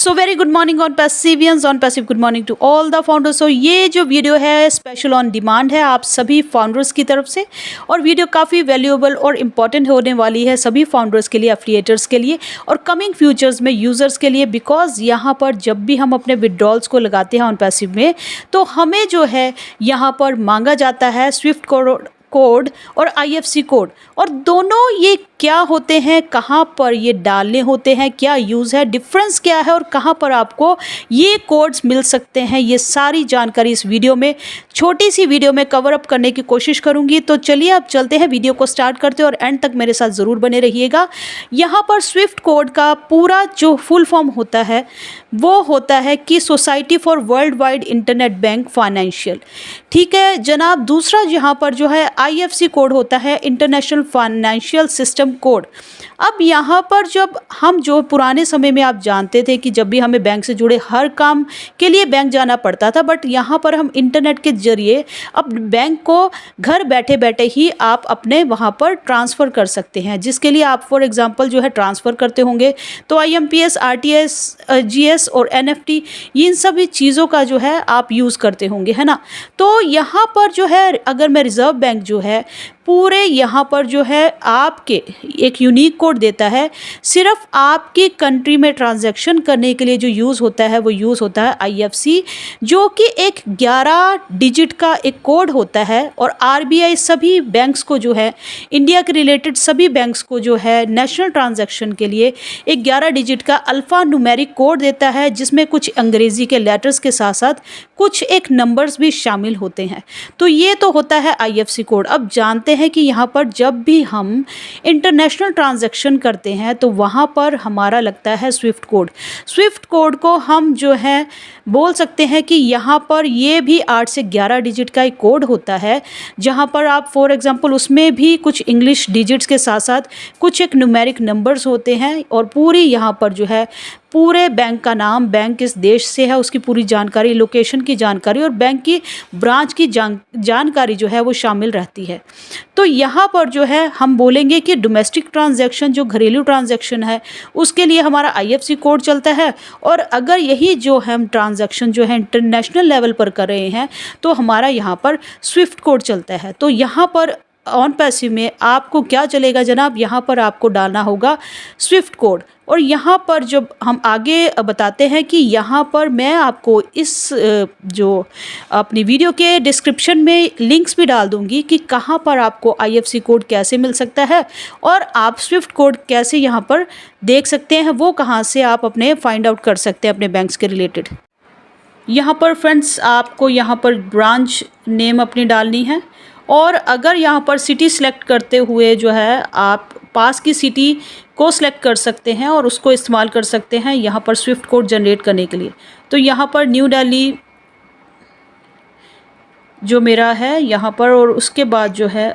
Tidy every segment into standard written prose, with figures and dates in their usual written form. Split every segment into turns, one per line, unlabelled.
सो very good morning ऑन पैसिवियंस ऑन पैसिव good morning to all the founders. सो ये जो वीडियो है स्पेशल ऑन डिमांड है आप सभी फाउंडर्स की तरफ से, और वीडियो काफ़ी वैल्यूएबल और इम्पॉर्टेंट होने वाली है सभी फाउंडर्स के लिए, एफिलिएटर्स के लिए और कमिंग फ्यूचर्स में यूज़र्स के लिए। बिकॉज यहाँ पर जब भी हम अपने विड्रॉल्स को लगाते हैं ऑन पैसिव में तो हमें जो है यहाँ पर मांगा जाता है स्विफ्ट कोड और IFSC कोड, और दोनों ये क्या होते हैं, कहाँ पर ये डालने होते हैं, क्या यूज़ है, डिफरेंस क्या है और कहाँ पर आपको ये कोड्स मिल सकते हैं, ये सारी जानकारी इस वीडियो में, छोटी सी वीडियो में कवर अप करने की कोशिश करूँगी। तो चलिए अब चलते हैं, वीडियो को स्टार्ट करते हैं और एंड तक मेरे साथ ज़रूर बने रहिएगा। यहाँ पर स्विफ्ट कोड का पूरा जो फुल फॉर्म होता है वो होता है कि society for world wide internet bank financial, ठीक है जनाब। दूसरा यहाँ पर जो है IFSC कोड होता है, इंटरनेशनल फाइनेंशियल सिस्टम कोड। अब यहाँ पर जब हम जो पुराने समय में आप जानते थे कि जब भी हमें बैंक से जुड़े हर काम के लिए बैंक जाना पड़ता था, बट यहाँ पर हम इंटरनेट के जरिए अब बैंक को घर बैठे बैठे ही आप अपने वहाँ पर ट्रांसफ़र कर सकते हैं, जिसके लिए आप फॉर एग्जांपल जो है ट्रांसफ़र करते होंगे तो IMPS, RTS, GS और NFT इन सभी चीज़ों का जो है आप यूज़ करते होंगे, है ना। तो यहाँ पर जो है अगर मैं रिज़र्व बैंक जो है पूरे यहाँ पर जो है आपके एक यूनिक कोड देता है, सिर्फ आपकी कंट्री में ट्रांजैक्शन करने के लिए जो यूज़ होता है वो यूज़ होता है IFSC, जो कि एक 11 डिजिट का एक कोड होता है। और RBI सभी बैंक्स को जो है, इंडिया के रिलेटेड सभी बैंक्स को जो है नेशनल ट्रांजैक्शन के लिए एक 11 डिजिट का अल्फ़ा न्यूमेरिक कोड देता है, जिसमें कुछ अंग्रेज़ी के लेटर्स के साथ साथ कुछ एक नंबर्स भी शामिल होते हैं। तो ये तो होता है IFSC कोड। अब जानते हैं कि यहाँ पर जब भी हम इंटरनेशनल ट्रांजैक्शन करते हैं तो वहाँ पर हमारा लगता है स्विफ्ट कोड। स्विफ्ट कोड को हम जो है बोल सकते हैं कि यहाँ पर ये भी 8 से 11 डिजिट का एक कोड होता है, जहाँ पर आप फॉर एग्जांपल उसमें भी कुछ इंग्लिश डिजिट्स के साथ साथ कुछ एक न्यूमेरिक नंबर्स होते हैं, और पूरी यहाँ पर जो है पूरे बैंक का नाम, बैंक किस देश से है उसकी पूरी जानकारी, लोकेशन की जानकारी और बैंक की ब्रांच की जानकारी जो है वो शामिल रहती है। तो यहाँ पर जो है हम बोलेंगे कि डोमेस्टिक ट्रांजैक्शन, जो घरेलू ट्रांजैक्शन है उसके लिए हमारा IFSC कोड चलता है, और अगर यही जो हम ट्रांजैक्शन जो है इंटरनेशनल लेवल पर कर रहे हैं तो हमारा यहाँ पर स्विफ्ट कोड चलता है। तो यहाँ पर ऑन पैसिव में आपको क्या चलेगा जनाब, यहाँ पर आपको डालना होगा स्विफ्ट कोड। और यहाँ पर जब हम आगे बताते हैं कि यहाँ पर मैं आपको इस जो अपनी वीडियो के डिस्क्रिप्शन में लिंक्स भी डाल दूँगी कि कहाँ पर आपको IFSC कोड कैसे मिल सकता है और आप स्विफ्ट कोड कैसे यहाँ पर देख सकते हैं, वो कहाँ से आप अपने फाइंड आउट कर सकते हैं अपने बैंक्स के रिलेटेड। यहाँ पर फ्रेंड्स आपको यहाँ पर ब्रांच नेम अपनी डालनी है, और अगर यहाँ पर सिटी सेलेक्ट करते हुए जो है आप पास की सिटी को सिलेक्ट कर सकते हैं और उसको इस्तेमाल कर सकते हैं यहाँ पर स्विफ्ट कोड जनरेट करने के लिए। तो यहाँ पर न्यू दिल्ली जो मेरा है यहाँ पर, और उसके बाद जो है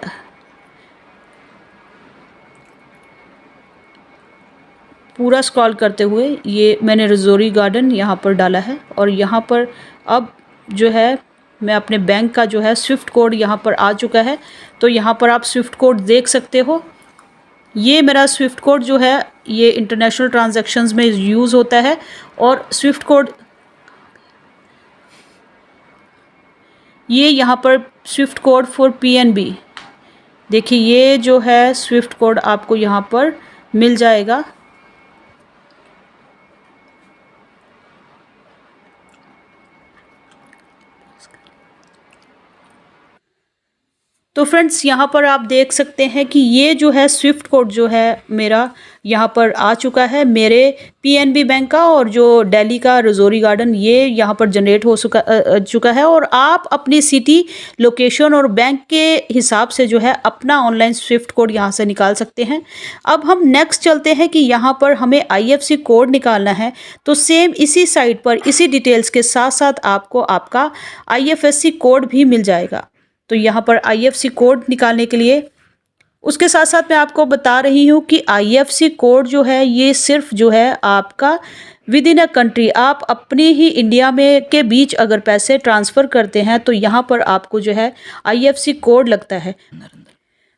पूरा स्क्रॉल करते हुए ये मैंने रजौरी गार्डन यहाँ पर डाला है, और यहाँ पर अब जो है मैं अपने बैंक का जो है स्विफ्ट कोड यहाँ पर आ चुका है। तो यहाँ पर आप स्विफ्ट कोड देख सकते हो, ये मेरा स्विफ्ट कोड जो है ये इंटरनेशनल ट्रांजैक्शंस में यूज़ होता है। और स्विफ्ट कोड ये यहाँ पर स्विफ्ट कोड फॉर PNB, देखिए ये जो है स्विफ्ट कोड आपको यहाँ पर मिल जाएगा। तो फ्रेंड्स यहाँ पर आप देख सकते हैं कि ये जो है स्विफ्ट कोड जो है मेरा यहाँ पर आ चुका है मेरे PNB बैंक का, और जो दिल्ली का रजौरी गार्डन ये यहाँ पर जनरेट हो चुका है। और आप अपनी सिटी, लोकेशन और बैंक के हिसाब से जो है अपना ऑनलाइन स्विफ्ट कोड यहाँ से निकाल सकते हैं। अब हम नेक्स्ट चलते हैं कि यहाँ पर हमें IFSC कोड निकालना है, तो सेम इसी साइट पर इसी डिटेल्स के साथ साथ आपको आपका IFSC कोड भी मिल जाएगा। तो यहाँ पर IFSC कोड निकालने के लिए उसके साथ साथ मैं आपको बता रही हूँ कि IFSC कोड जो है ये सिर्फ जो है आपका विद इन अ कंट्री, आप अपने ही इंडिया में के बीच अगर पैसे ट्रांसफ़र करते हैं तो यहाँ पर आपको जो है IFSC कोड लगता है।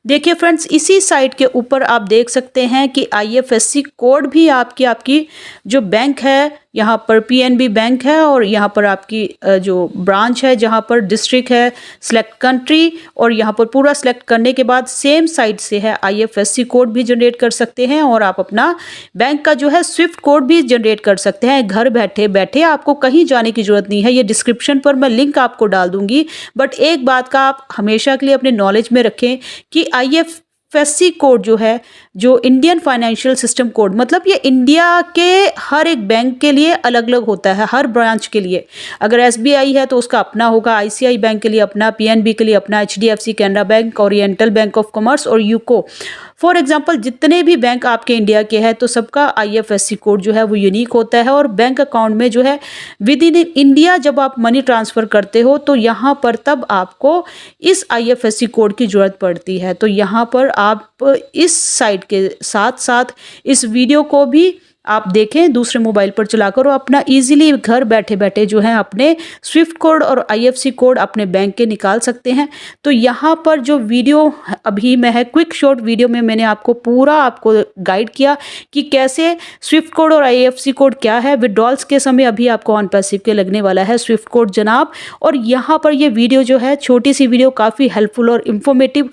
देखिए फ्रेंड्स, इसी साइट के ऊपर आप देख सकते हैं कि IFSC कोड भी आपकी जो बैंक है यहाँ पर पीएनबी बैंक है और यहाँ पर आपकी जो ब्रांच है, जहाँ पर डिस्ट्रिक्ट है, सिलेक्ट कंट्री, और यहाँ पर पूरा सिलेक्ट करने के बाद सेम साइट से है आईएफएससी कोड भी जनरेट कर सकते हैं और आप अपना बैंक का जो है स्विफ्ट कोड भी जनरेट कर सकते हैं घर बैठे बैठे। आपको कहीं जाने की ज़रूरत नहीं है। ये डिस्क्रिप्शन पर मैं लिंक आपको डाल दूंगी। बट एक बात का आप हमेशा के लिए अपने नॉलेज में रखें कि आईएफएससी कोड जो है, जो इंडियन फाइनेंशियल सिस्टम कोड, मतलब ये इंडिया के हर एक बैंक के लिए अलग अलग होता है, हर ब्रांच के लिए। अगर एसबीआई है तो उसका अपना होगा, आईसीआई बैंक के लिए अपना, पीएनबी के लिए अपना, HDFC, Canara bank, oriental bank of commerce और यूको, फॉर एग्जाम्पल जितने भी बैंक आपके इंडिया के हैं तो सबका आईएफएससी कोड जो है वो यूनिक होता है। और बैंक अकाउंट में जो है विद इन इंडिया जब आप मनी ट्रांसफ़र करते हो तो यहाँ पर तब आपको इस आईएफएससी कोड की ज़रूरत पड़ती है। तो यहाँ पर आप इस साइट के साथ साथ इस वीडियो को भी आप देखें दूसरे मोबाइल पर चलाकर और अपना इजीली घर बैठे बैठे जो है अपने स्विफ्ट कोड और आईएफएससी कोड अपने बैंक के निकाल सकते हैं। तो यहाँ पर जो वीडियो अभी मैं है क्विक शॉर्ट वीडियो में मैंने आपको पूरा आपको गाइड किया कि कैसे स्विफ्ट कोड और आईएफएससी कोड क्या है। विड्रॉल्स के समय अभी आपको ऑन पैसिव के लगने वाला है स्विफ्ट कोड जनाब। और यहाँ पर ये वीडियो जो है छोटी सी वीडियो काफ़ी हेल्पफुल और इंफॉर्मेटिव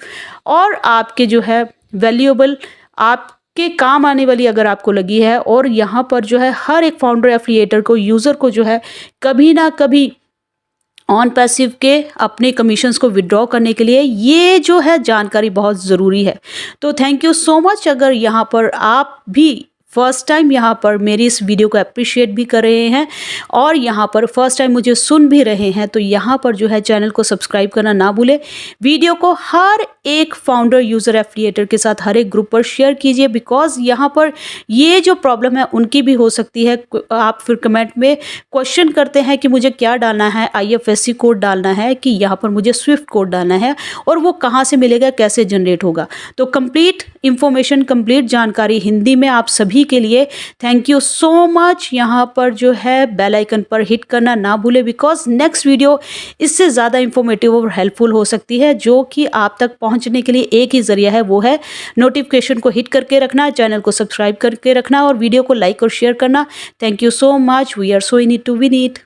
और आपके जो है वैल्यूएबल के काम आने वाली अगर आपको लगी है। और यहाँ पर जो है हर एक फाउंडर एफिलिएटर को, यूज़र को जो है कभी ना कभी ऑन पैसिव के अपने कमीशंस को विड्रॉ करने के लिए ये जो है जानकारी बहुत ज़रूरी है। तो थैंक यू सो मच। अगर यहाँ पर आप भी फर्स्ट टाइम यहाँ पर मेरी इस वीडियो को अप्रिशिएट भी कर रहे हैं और यहाँ पर फर्स्ट टाइम मुझे सुन भी रहे हैं तो यहाँ पर जो है चैनल को सब्सक्राइब करना ना भूलें। वीडियो को हर एक फाउंडर यूज़र एफिलिएटर के साथ हर एक ग्रुप पर शेयर कीजिए, बिकॉज यहाँ पर ये जो प्रॉब्लम है उनकी भी हो सकती है। आप फिर कमेंट में क्वेश्चन करते हैं कि मुझे क्या डालना है, आईएफएससी कोड डालना है कि यहाँ पर मुझे स्विफ्ट कोड डालना है और वो कहाँ से मिलेगा, कैसे जनरेट होगा। तो कंप्लीट इंफॉर्मेशन, कंप्लीट जानकारी हिंदी में आप सभी के लिए। Thank you so much. यहाँ पर जो है बेल आइकन पर हिट करना ना भूले, बिकॉज नेक्स्ट वीडियो इससे ज़्यादा इंफॉर्मेटिव और हेल्पफुल हो सकती है। जो कि आप तक पहुँचने के लिए एक ही ज़रिया है, वो है नोटिफिकेशन को हिट करके रखना, चैनल को सब्सक्राइब करके रखना और वीडियो को लाइक और शेयर करना। Thank you so much. We are so in it to win it.